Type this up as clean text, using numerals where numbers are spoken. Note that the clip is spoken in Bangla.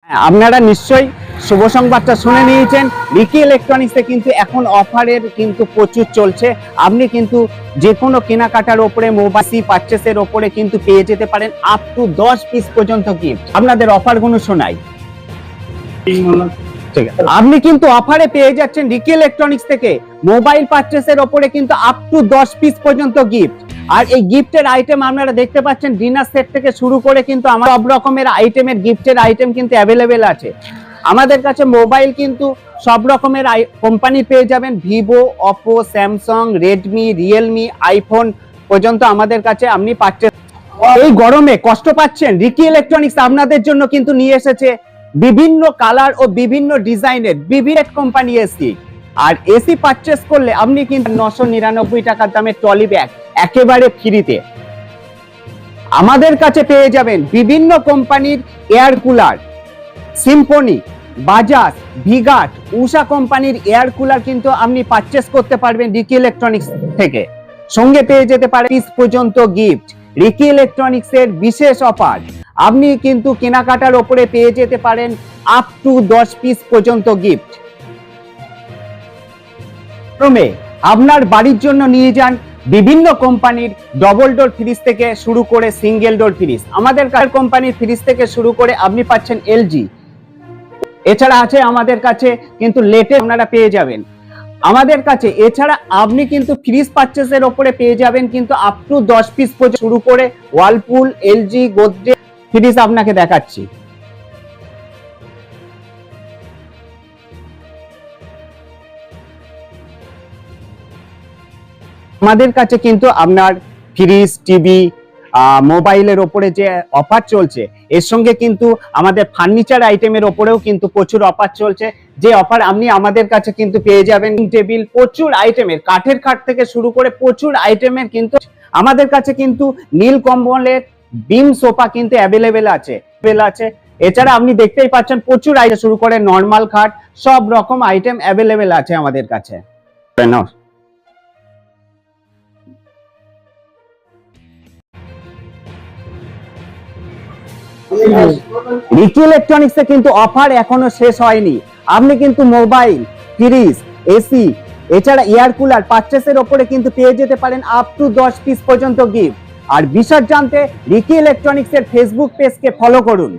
আপনারা নিশ্চয়ই শুভ সংবাদটা শুনে নিয়েছেন। রিকি ইলেকট্রনিক্সে কিন্তু এখন অফারের কিন্তু প্রচুর চলছে। আপনি কিন্তু যে কোনো কেনাকাটার ওপরে মোবাইল পারচেসের ওপরে কিন্তু পেয়ে যেতে পারেন আপ টু 10 পিস পর্যন্ত গিফট। আপনাদের অফারগুলো শোনাই। ঠিক আছে, আপনি কিন্তু অফারে পেয়ে যাচ্ছেন রিকি ইলেকট্রনিক্স থেকে মোবাইল পারচেসের ওপরে কিন্তু আপ টু 10 পিস পর্যন্ত গিফট। আর এই গিফটের আইটেম আপনারা দেখতে পাচ্ছেন ডিনার সেট থেকে শুরু করে কিন্তু আমার সব রকমের আইটেমের গিফটের আইটেম কিন্তু অ্যাভেলেবেল আছে। আমাদের কাছে মোবাইল কিন্তু সব রকমের কোম্পানি পেয়ে যাবেন, Vivo, Oppo, Samsung, Redmi, Realme, iPhone পর্যন্ত আমাদের কাছে আপনি পাচ্ছেন। এই গরমে কষ্ট পাচ্ছেন, রিকি ইলেকট্রনিক্স আপনাদের জন্য কিন্তু নিয়ে এসেছে বিভিন্ন কালার ও বিভিন্ন ডিজাইনের বিভিন্ন কোম্পানি এসি। আর এসি পারচেস করলে আপনি কিন্তু 999 টাকার দামে ট্রলি ব্যাগ একেবারে ফ্রিতে। আমাদের কাছে পেয়ে যাবেন বিভিন্ন কোম্পানির এয়ার কুলার, সিম্ফনি, বাজাজ, ভিগাট, উষা কোম্পানির এয়ার কুলার কিন্তু আপনি পারচেস করতে পারবেন রিকি ইলেকট্রনিক্স থেকে। সঙ্গে পেয়ে যেতে পারে পিস পর্যন্ত গিফট। রিকি ইলেকট্রনিক্স এর বিশেষ অফার, আপনি কিন্তু কেনাকাটার ওপরে পেয়ে যেতে পারেন আপ টু 10 পিস পর্যন্ত গিফট। আপনার বাড়ির জন্য নিয়ে যান বিভিন্ন কোম্পানির ডবল ডোর ফ্রিজ থেকে শুরু করে সিঙ্গেল ডোর ফ্রিজ। আমাদের কোম্পানির ফ্রিজ থেকে শুরু করে আপনি পাচ্ছেন এলজি। এছাড়া আছে আমাদের কাছে কিন্তু লেটেস্ট আপনারা পেয়ে যাবেন আমাদের কাছে। এছাড়া আপনি কিন্তু ফ্রিজ পারচেসের ওপরে পেয়ে যাবেন কিন্তু আপ টু 10 পিস পর্যন্ত শুরু করে ওয়ালপুল, এলজি, গোদরেজ ফ্রিজ আপনাকে দেখাচ্ছি। আমাদের কাছে কিন্তু আপনার ফ্রিজ, টিভি, মোবাইলের ওপরে যে অফার চলছে, এর সঙ্গে কিন্তু আমাদের ফার্নিচার আইটেমের ওপরেও কিন্তু প্রচুর অফার চলছে। যে অফার আপনি আমাদের কাছে কিন্তু পেয়ে যাবেন টেবিল, প্রচুর আইটেমের কাঠের খাট থেকে শুরু করে প্রচুর আইটেমের কিন্তু আমাদের কাছে কিন্তু নীল কম্বলের বিম সোফা কিন্তু অ্যাভেলেবেল আছে। এছাড়া আপনি দেখতেই পাচ্ছেন প্রচুর আইটেম শুরু করে নর্মাল খাট, সব রকম আইটেম অ্যাভেলেবেল আছে আমাদের কাছে। রিকি ইলেকট্রনিক্সে কিন্তু অফার এখনো শেষ হয়নি। আপনি কিন্তু মোবাইল, ফ্রিজ, এসি, এছাড়া এয়ার কুলার পারচেসের ওপরে কিন্তু পেয়ে যেতে পারেন আপ টু 10 পিস পর্যন্ত গিফট। আর বিশদ জানতে রিকি ইলেকট্রনিক্স এর ফেসবুক পেজকে ফলো করুন।